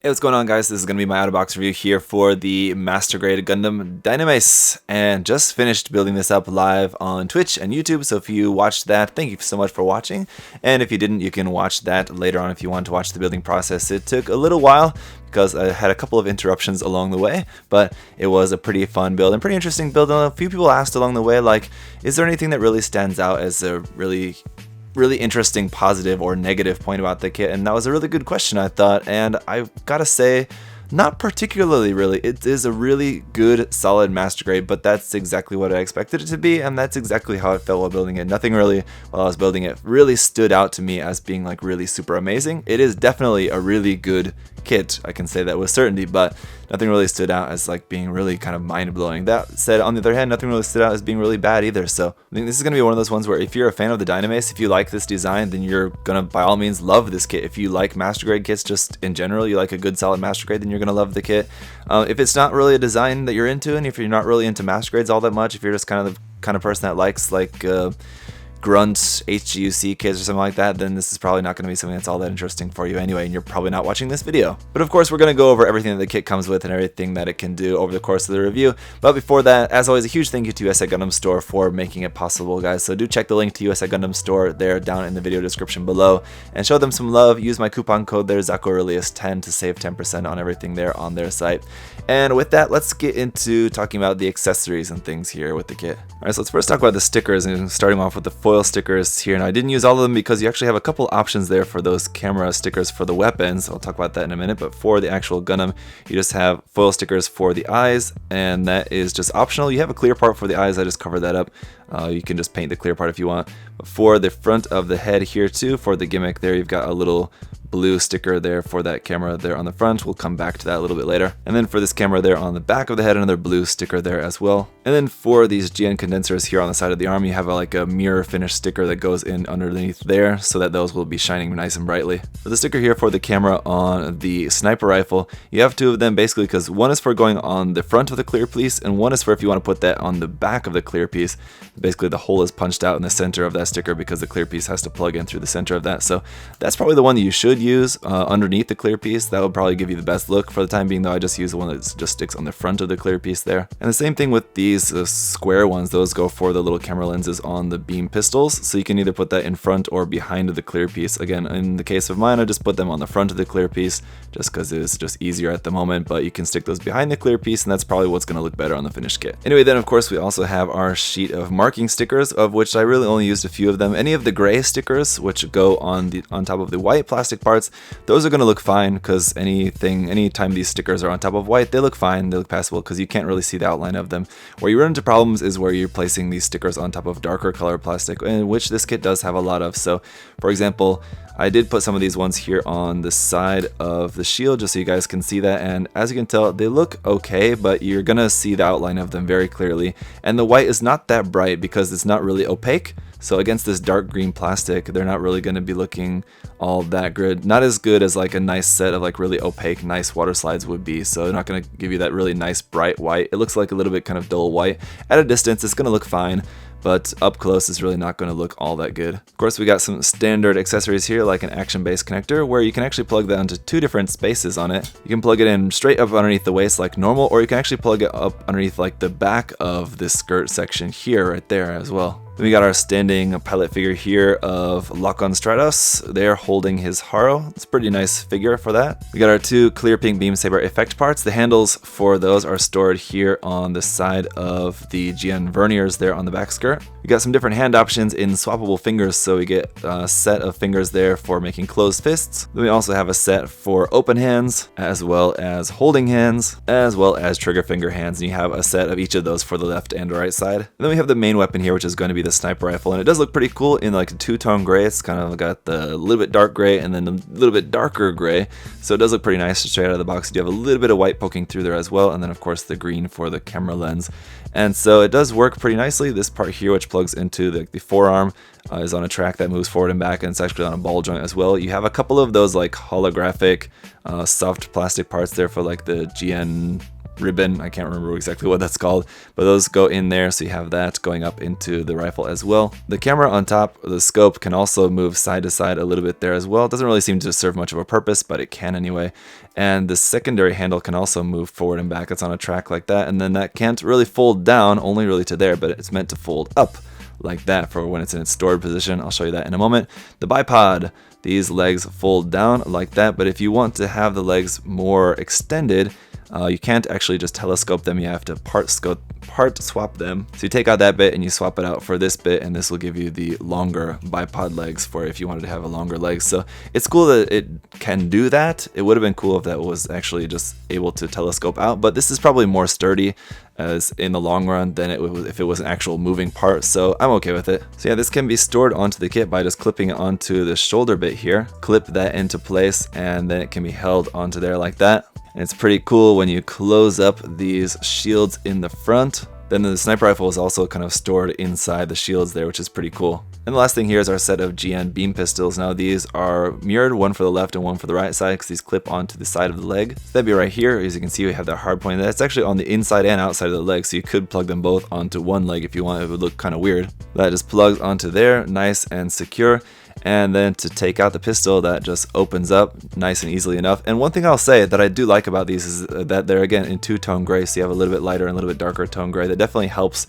Hey, what's going on, guys? This is going to be my out-of-box review here for the Master Grade Gundam Dynames, and just finished building this up live on Twitch and YouTube, so if you watched that, thank you so much for watching, and if you didn't, you can watch that later on if you want to watch the building process. It took a little while because I had a couple of interruptions along the way, but it was a pretty fun build and pretty interesting build. And a few people asked along the way, like, is there anything that really stands out as a really interesting positive or negative point about the kit? And that was a really good question, I thought, and I gotta say, not particularly really. It is a really good, solid Master Grade, but that's exactly what I expected it to be, and that's exactly how it felt while building it. Nothing really, while I was building it, really stood out to me as being like really super amazing. It is definitely a really good kit, I can say that with certainty, but nothing really stood out as like being really kind of mind-blowing. That said, on the other hand, nothing really stood out as being really bad either. So I think this is going to be one of those ones where if you're a fan of the Dynames, if you like this design, then you're going to by all means love this kit. If you like Master Grade kits just in general, you like a good solid Master Grade, then you're going to love the kit. If it's not really a design that you're into, and if you're not really into Master Grades all that much, if you're just kind of the kind of person that likes like grunt HGUC kits or something like that, then this is probably not going to be something that's all that interesting for you anyway, and you're probably not watching this video. But of course, we're going to go over everything that the kit comes with and everything that it can do over the course of the review. But before that, as always, a huge thank you to USA Gundam Store for making it possible, guys. So do check the link to USA Gundam Store there down in the video description below and show them some love. Use my coupon code there, ZakuAurelius10, to save 10% on everything there on their site. And with that, let's get into talking about the accessories and things here with the kit. Alright, so let's first talk about the stickers, and starting off with the foil stickers here. Now, I didn't use all of them because you actually have a couple options there for those camera stickers for the weapons. I'll talk about that in a minute, but for the actual Gundam, you just have foil stickers for the eyes, and that is just optional. You have a clear part for the eyes, I just covered that up. You can just paint the clear part if you want. But for the front of the head here too, for the gimmick there, you've got a little blue sticker there for that camera there on the front. We'll come back to that a little bit later. And then for this camera there on the back of the head, another blue sticker there as well. And then for these GN condensers here on the side of the arm, you have like a mirror finish sticker that goes in underneath there so that those will be shining nice and brightly. For the sticker here for the camera on the sniper rifle, you have two of them basically because one is for going on the front of the clear piece and one is for if you want to put that on the back of the clear piece. Basically the hole is punched out in the center of that sticker because the clear piece has to plug in through the center of that. So that's probably the one that you should use underneath the clear piece. That will probably give you the best look. For the time being though, I just use the one that just sticks on the front of the clear piece there. And the same thing with these square ones. Those go for the little camera lenses on the beam pistols. So you can either put that in front or behind of the clear piece. Again, in the case of mine, I just put them on the front of the clear piece just because it's just easier at the moment, but you can stick those behind the clear piece and that's probably what's going to look better on the finished kit. Anyway, then of course we also have our sheet of marking stickers, of which I really only used a few of them. Any of the gray stickers which go on top of the white plastic parts, those are going to look fine because anytime these stickers are on top of white, they look fine, they look passable because you can't really see the outline of them. Where you run into problems is where you're placing these stickers on top of darker color plastic, in which this kit does have a lot of. So for example, I did put some of these ones here on the side of the shield just so you guys can see that, and as you can tell, they look okay, but you're gonna see the outline of them very clearly. And the white is not that bright because it's not really opaque, so against this dark green plastic, they're not really gonna be looking all that good. Not as good as like a nice set of like really opaque, nice water slides would be, so they're not gonna give you that really nice bright white. It looks like a little bit kind of dull white. At a distance, it's gonna look fine, but up close is really not going to look all that good. Of course, we got some standard accessories here like an action-based connector where you can actually plug that into two different spaces on it. You can plug it in straight up underneath the waist like normal, or you can actually plug it up underneath like the back of this skirt section here right there as well. Then we got our standing pilot figure here of Lock-on Stratos. They're holding his Haro. It's a pretty nice figure for that. We got our two clear pink beam saber effect parts. The handles for those are stored here on the side of the GN verniers there on the back skirt. We got some different hand options in swappable fingers, so we get a set of fingers there for making closed fists. Then we also have a set for open hands, as well as holding hands, as well as trigger finger hands, and you have a set of each of those for the left and right side. And then we have the main weapon here, which is going to be the sniper rifle, and it does look pretty cool in like a two-tone gray. It's kind of got the little bit dark gray and then a little bit darker gray, so it does look pretty nice straight out of the box. You have a little bit of white poking through there as well, and then of course the green for the camera lens. And so it does work pretty nicely. This part here, which plugs into the forearm, is on a track that moves forward and back, and it's actually on a ball joint as well. You have a couple of those like holographic soft plastic parts there for like the GN ribbon. I can't remember exactly what that's called, but those go in there, so you have that going up into the rifle as well. The camera on top of the scope can also move side to side a little bit there as well. It doesn't really seem to serve much of a purpose, but it can anyway. And the secondary handle can also move forward and back. It's on a track like that, and then that can't really fold down, only really to there, but it's meant to fold up like that for when it's in its stored position. I'll show you that in a moment. The bipod, these legs fold down like that, but if you want to have the legs more extended, you can't actually just telescope them. You have to part swap them. So you take out that bit and you swap it out for this bit, and this will give you the longer bipod legs for if you wanted to have a longer legs. So it's cool that it can do that. It would have been cool if that was actually just able to telescope out, but this is probably more sturdy as in the long run than it would if it was an actual moving part, so I'm okay with it. So yeah, this can be stored onto the kit by just clipping it onto the shoulder bit here. Clip that into place, and then it can be held onto there like that. And it's pretty cool when you close up these shields in the front. Then the sniper rifle is also kind of stored inside the shields there, which is pretty cool. And the last thing here is our set of GN beam pistols. Now these are mirrored, one for the left and one for the right side, because these clip onto the side of the leg. So that'd be right here. As you can see, we have that hard point. That's actually on the inside and outside of the leg, so you could plug them both onto one leg if you want. It would look kind of weird. That just plugs onto there, nice and secure. And then to take out the pistol, that just opens up nice and easily enough. And one thing I'll say that I do like about these is that they're again in two-tone gray, so you have a little bit lighter and a little bit darker tone gray. That definitely helps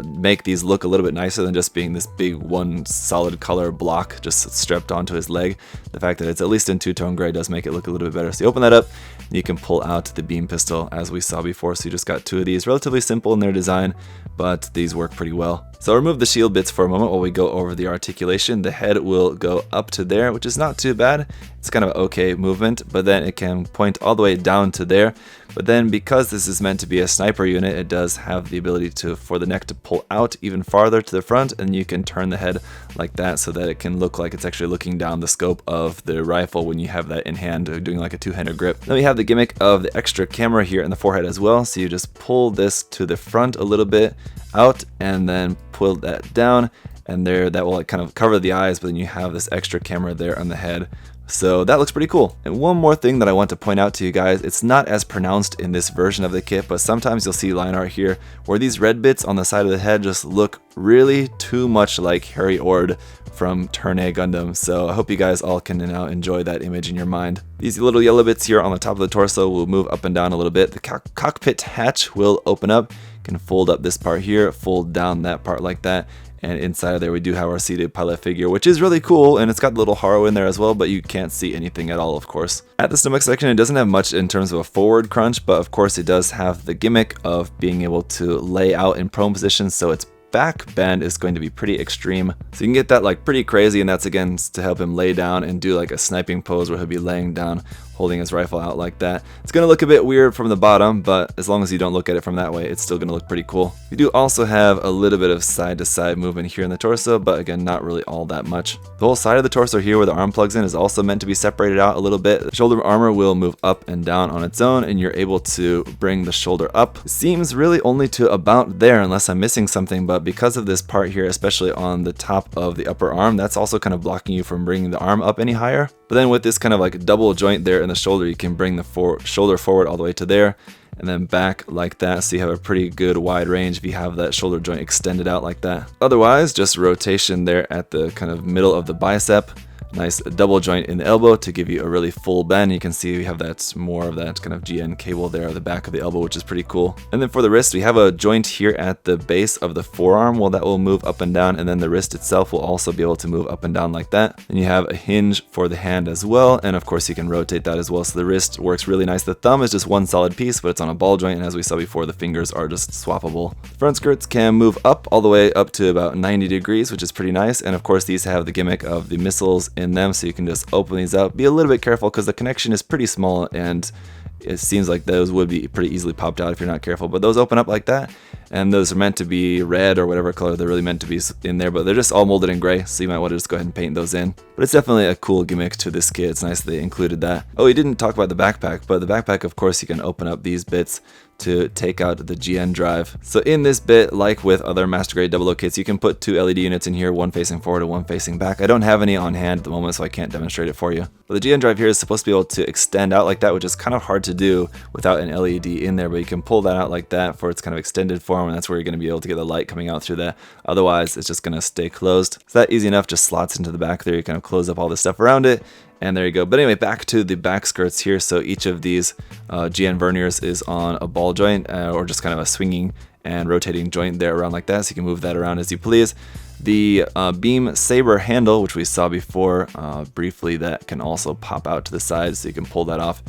make these look a little bit nicer than just being this big one solid color block just strapped onto his leg. The fact that it's at least in two-tone gray does make it look a little bit better. So you open that up, and you can pull out the beam pistol as we saw before. So you just got two of these, relatively simple in their design, but these work pretty well. So I'll remove the shield bits for a moment while we go over the articulation. The head will go up to there, which is not too bad. It's kind of an okay movement, but then it can point all the way down to there. But then because this is meant to be a sniper unit, it does have the ability for the neck to pull out even farther to the front, and you can turn the head like that so that it can look like it's actually looking down the scope of the rifle when you have that in hand, doing like a two-handed grip. Then we have the gimmick of the extra camera here in the forehead as well. So you just pull this to the front a little bit out, and then pull that down, and there that will like kind of cover the eyes, but then you have this extra camera there on the head. So that looks pretty cool. And one more thing that I want to point out to you guys, it's not as pronounced in this version of the kit, but sometimes you'll see line art here where these red bits on the side of the head just look really too much like Harry Ord from Turn A Gundam. So I hope you guys all can now enjoy that image in your mind. These little yellow bits here on the top of the torso will move up and down a little bit. The cockpit hatch will open up. You can fold up this part here, fold down that part like that. And inside of there we do have our seated pilot figure, which is really cool, and it's got the little haro in there as well, but you can't see anything at all, of course. At the stomach section, it doesn't have much in terms of a forward crunch, but of course it does have the gimmick of being able to lay out in prone position, so its back bend is going to be pretty extreme. So you can get that like pretty crazy, and that's again to help him lay down and do like a sniping pose where he'll be laying down holding his rifle out like that. It's going to look a bit weird from the bottom, but as long as you don't look at it from that way, it's still going to look pretty cool. You do also have a little bit of side to side movement here in the torso, but again, not really all that much. The whole side of the torso here where the arm plugs in is also meant to be separated out a little bit. The shoulder armor will move up and down on its own, and you're able to bring the shoulder up. It seems really only to about there unless I'm missing something, but because of this part here, especially on the top of the upper arm, that's also kind of blocking you from bringing the arm up any higher. But then with this kind of like double joint there in the shoulder, you can bring the shoulder forward all the way to there and then back like that, so you have a pretty good wide range if you have that shoulder joint extended out like that. Otherwise, just rotation there at the kind of middle of the bicep. Nice double joint in the elbow to give you a really full bend. You can see we have that more of that kind of GN cable there at the back of the elbow, which is pretty cool. And then for the wrist, we have a joint here at the base of the forearm. Well, that will move up and down, and then the wrist itself will also be able to move up and down like that. And you have a hinge for the hand as well, and of course you can rotate that as well. So the wrist works really nice. The thumb is just one solid piece, but it's on a ball joint, and as we saw before, the fingers are just swappable. The front skirts can move up all the way up to about 90 degrees, which is pretty nice. And of course these have the gimmick of the missiles in them, so you can just open these up. Be a little bit careful because the connection is pretty small, and it seems like those would be pretty easily popped out if you're not careful. But those open up like that, and those are meant to be red or whatever color they're really meant to be in there, but they're just all molded in gray, so you might want to just go ahead and paint those in. But it's definitely a cool gimmick to this kit. It's nice they included that. Oh, we didn't talk about the backpack, but the backpack, of course, you can open up these bits to take out the GN drive. So in this bit, like with other Master Grade 00 kits, you can put 2 LED units in here, one facing forward and one facing back. I don't have any on hand at the moment, so I can't demonstrate it for you. But the GN drive here is supposed to be able to extend out like that, which is kind of hard to do without an LED in there, but you can pull that out like that for its kind of extended form, and that's where you're going to be able to get the light coming out through that. Otherwise, it's just going to stay closed. So that easy enough, just slots into the back there. You kind of close up all the stuff around it, and there you go. But anyway, back to the back skirts here. So each of these GN verniers is on a ball joint or just kind of a swinging and rotating joint there around like that, so you can move that around as you please. The beam saber handle, which we saw before briefly, that can also pop out to the side, so you can pull that off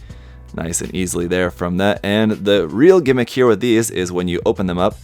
nice and easily there from that. And the real gimmick here with these is when you open them up,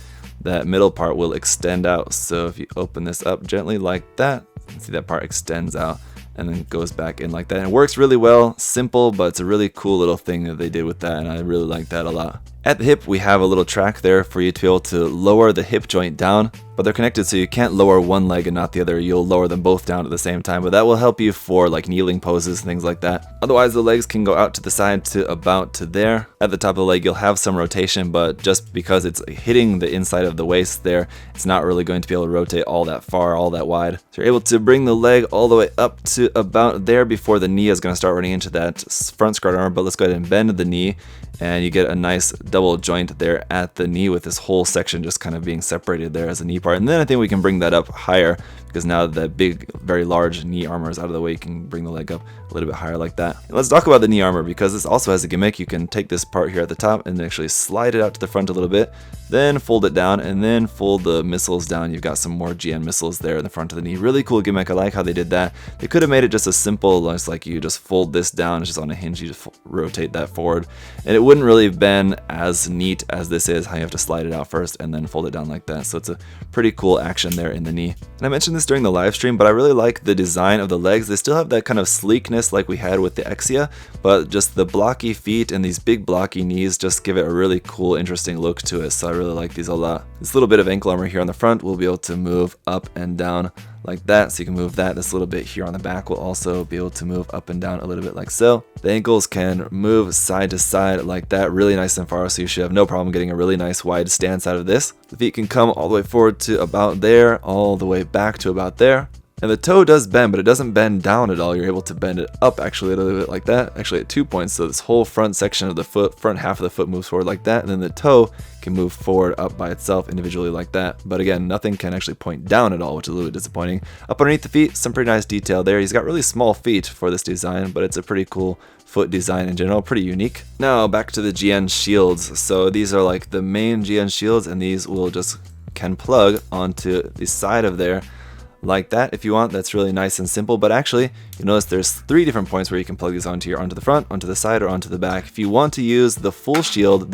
that middle part will extend out. So if you open this up gently like that, you can see that part extends out and then goes back in like that. And it works really well, simple, but it's a really cool little thing that they did with that, and I really like that a lot. At the hip, we have a little track there for you to be able to lower the hip joint down, but they're connected, so you can't lower one leg and not the other. You'll lower them both down at the same time, but that will help you for like kneeling poses and things like that. Otherwise, the legs can go out to the side to about to there. At the top of the leg, you'll have some rotation, but just because it's hitting the inside of the waist there, it's not really going to be able to rotate all that far, all that wide. So you're able to bring the leg all the way up to about there before the knee is going to start running into that front skirt armor. But let's go ahead and bend the knee, and you get a nice double joint there at the knee with this whole section just kind of being separated there as a knee part. And then I think we can bring that up higher, because now that big, very large knee armor is out of the way, you can bring the leg up a little bit higher like that. And let's talk about the knee armor, because this also has a gimmick. You can take this part here at the top and actually slide it out to the front a little bit, then fold it down, and then fold the missiles down. You've got some more GN missiles there in the front of the knee. Really cool gimmick. I like how they did that. They could have made it just as simple as like you just fold this down, it's just on a hinge, you just rotate that forward, and it wouldn't really have been as neat as this is, how you have to slide it out first and then fold it down like that. So it's a pretty cool action there in the knee. And I mentioned this during the live stream, but I really like the design of the legs. They still have that kind of sleekness like we had with the Exia, but just the blocky feet and these big blocky knees just give it a really cool, interesting look to it. So I really like these a lot. This little bit of ankle armor here on the front will be able to move up and down like that, so you can move that. This little bit here on the back will also be able to move up and down a little bit like so. The ankles can move side to side like that, really nice and far, so you should have no problem getting a really nice wide stance out of this. The feet can come all the way forward to about there, all the way back to about there. And the toe does bend, but it doesn't bend down at all. You're able to bend it up actually a little bit like that, actually at 2 points. So this whole front section of the foot, front half of the foot moves forward like that, and then the toe can move forward up by itself individually like that. But again, nothing can actually point down at all, which is a little bit disappointing. Up underneath the feet, some pretty nice detail there. He's got really small feet for this design, but it's a pretty cool foot design in general, pretty unique. Now back to the GN shields. So these are like the main GN shields, and these will just can plug onto the side of there like that if you want. That's really nice and simple, but actually you notice there's 3 different points where you can plug these onto the front, onto the side, or onto the back. If you want to use the full shield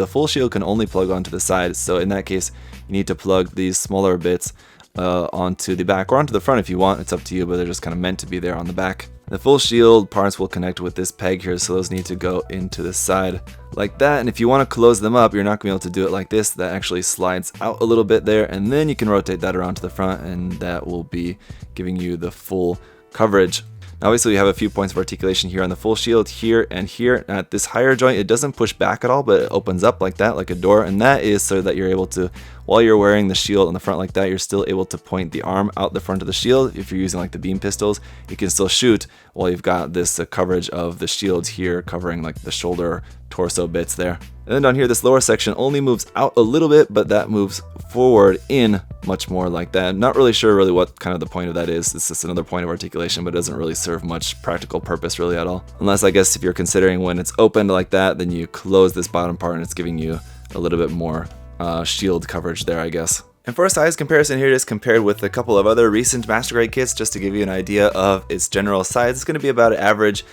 can only plug onto the side, so in that case you need to plug these smaller bits onto the back or onto the front if you want. It's up to you, but they're just kind of meant to be there on the back. The full shield parts will connect with this peg here, so those need to go into the side like that. And if you want to close them up, you're not going to be able to do it like this. That actually slides out a little bit there, and then you can rotate that around to the front, and that will be giving you the full coverage. Now obviously we have a few points of articulation here on the full shield, here and here. At this higher joint, it doesn't push back at all, but it opens up like that, like a door, and that is so that you're able to, while you're wearing the shield on the front like that, you're still able to point the arm out the front of the shield. If you're using like the beam pistols, you can still shoot while you've got this coverage of the shield here covering like the shoulder, torso bits there. And then down here, this lower section only moves out a little bit, but that moves forward in much more like that. I'm not really sure what kind of the point of that is. It's just another point of articulation, but it doesn't really serve much practical purpose really at all. Unless I guess if you're considering when it's opened like that, then you close this bottom part and it's giving you a little bit more shield coverage there, I guess. And for a size comparison here, just compared with a couple of other recent Master Grade kits, just to give you an idea of its general size, it's going to be about an average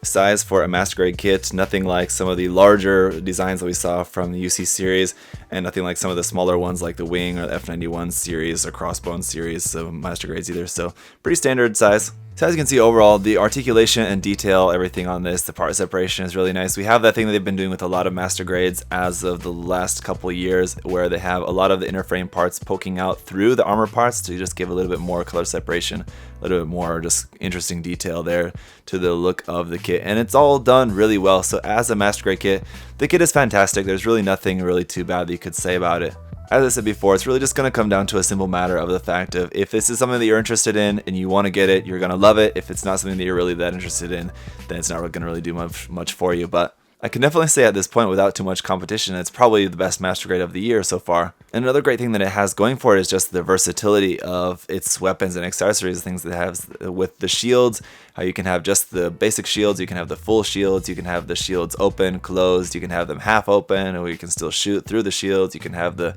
size for a Master Grade kit. Nothing like some of the larger designs that we saw from the UC series, and nothing like some of the smaller ones like the Wing or the F91 series or Crossbone series, so Master Grades either. So pretty standard size. So as you can see, overall, the articulation and detail, everything on this, the part separation is really nice. We have that thing that they've been doing with a lot of master grades as of the last couple of years, where they have a lot of the inner frame parts poking out through the armor parts to just give a little bit more color separation, a little bit more just interesting detail there to the look of the kit. And it's all done really well. So as a master grade kit, the kit is fantastic. There's really nothing really too bad that you could say about it. As I said before, it's really just going to come down to a simple matter of the fact of if this is something that you're interested in and you want to get it, you're going to love it. If it's not something that you're really that interested in, then it's not going to really do much for you. But I can definitely say at this point, without too much competition, it's probably the best master grade of the year so far. And another great thing that it has going for it is just the versatility of its weapons and accessories, things that it has with the shields, how you can have just the basic shields, you can have the full shields, you can have the shields open, closed, you can have them half open, or you can still shoot through the shields, you can have the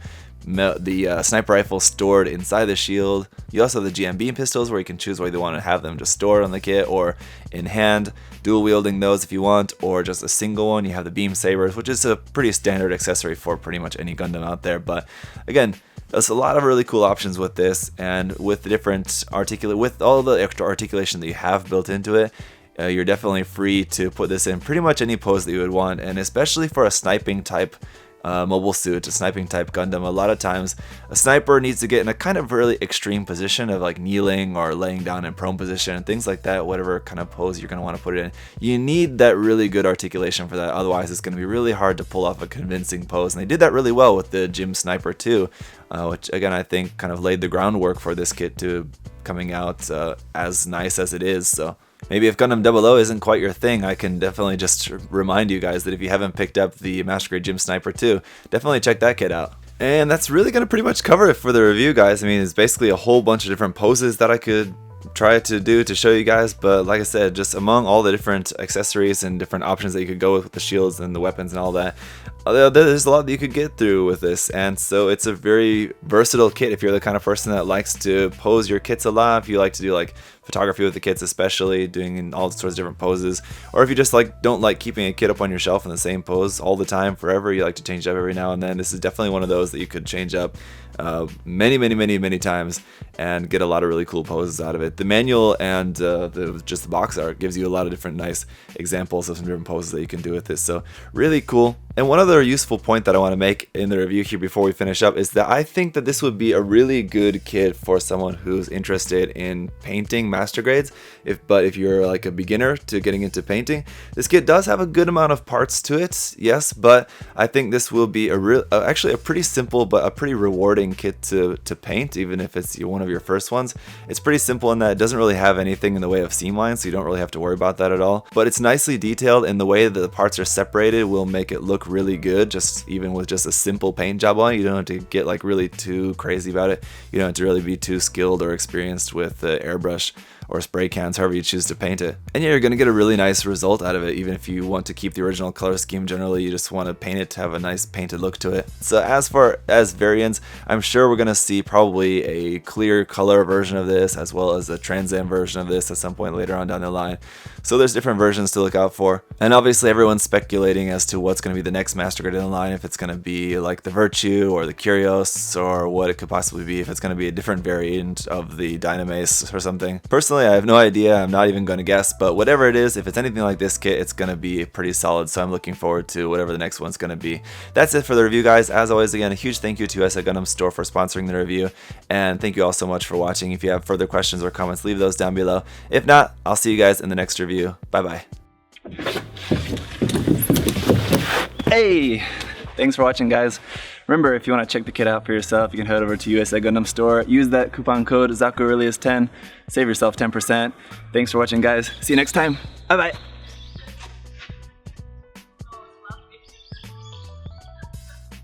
sniper rifle stored inside the shield. You also have the GM beam pistols, where you can choose whether you want to have them just stored on the kit or in hand, dual wielding those if you want, or just a single one. You have the beam sabers, which is a pretty standard accessory for pretty much any Gundam out there. But again, there's a lot of really cool options with this, and with the different with all the extra articulation that you have built into it. You're definitely free to put this in pretty much any pose that you would want, and especially for a sniping type mobile suit, a sniping type Gundam, a lot of times a sniper needs to get in a kind of really extreme position of like kneeling or laying down in prone position and things like that, whatever kind of pose you're going to want to put it in. You need that really good articulation for that, otherwise it's going to be really hard to pull off a convincing pose. And they did that really well with the Gym Sniper 2, which again I think kind of laid the groundwork for this kit to coming out as nice as it is. So maybe if Gundam 00 isn't quite your thing, I can definitely just remind you guys that if you haven't picked up the Master Grade Gym Sniper 2, definitely check that kit out. And that's really going to pretty much cover it for the review, guys. I mean, it's basically a whole bunch of different poses that I could try to do to show you guys, but like I said, just among all the different accessories and different options that you could go with the shields and the weapons and all that, there's a lot that you could get through with this. And so it's a very versatile kit if you're the kind of person that likes to pose your kits a lot, if you like to do like photography with the kits, especially doing all sorts of different poses, or if you just like don't like keeping a kit up on your shelf in the same pose all the time forever, you like to change up every now and then. This is definitely one of those that you could change up many times and get a lot of really cool poses out of it. The manual and just the box art gives you a lot of different nice examples of some different poses that you can do with this, so really cool. And one other useful point that I want to make in the review here before we finish up is that I think that this would be a really good kit for someone who's interested in painting master grades. But if you're like a beginner to getting into painting, this kit does have a good amount of parts to it, yes, but I think this will be actually a pretty simple but a pretty rewarding kit to paint, even if it's one of your first ones. It's pretty simple in that it doesn't really have anything in the way of seam lines, so you don't really have to worry about that at all. But it's nicely detailed, and the way that the parts are separated will make it look really good, just even with just a simple paint job on it. You don't have to get like really too crazy about it. You don't have to really be too skilled or experienced with airbrush or spray cans, however you choose to paint it. And yeah, you're going to get a really nice result out of it, even if you want to keep the original color scheme. Generally, you just want to paint it to have a nice painted look to it. So as far as variants, I'm sure we're going to see probably a clear color version of this, as well as a Trans Am version of this at some point later on down the line. So there's different versions to look out for. And obviously everyone's speculating as to what's going to be the next master grade in the line, if it's going to be like the Virtue or the Curios, or what it could possibly be, if it's going to be a different variant of the Dynames or something. Personally, I have no idea. I'm not even going to guess, but whatever it is, if it's anything like this kit, it's going to be pretty solid, so I'm looking forward to whatever the next one's going to be. That's it for the review, guys. As always, again, a huge thank you to USA Gundam Store for sponsoring the review, and thank you all so much for watching. If you have further questions or comments, leave those down below. If not, I'll see you guys in the next review. Bye-bye. Hey! Thanks for watching, guys. Remember, if you want to check the kit out for yourself, you can head over to USA Gundam Store. Use that coupon code ZakuAurelius10. Save yourself 10%. Thanks for watching, guys. See you next time. Bye-bye.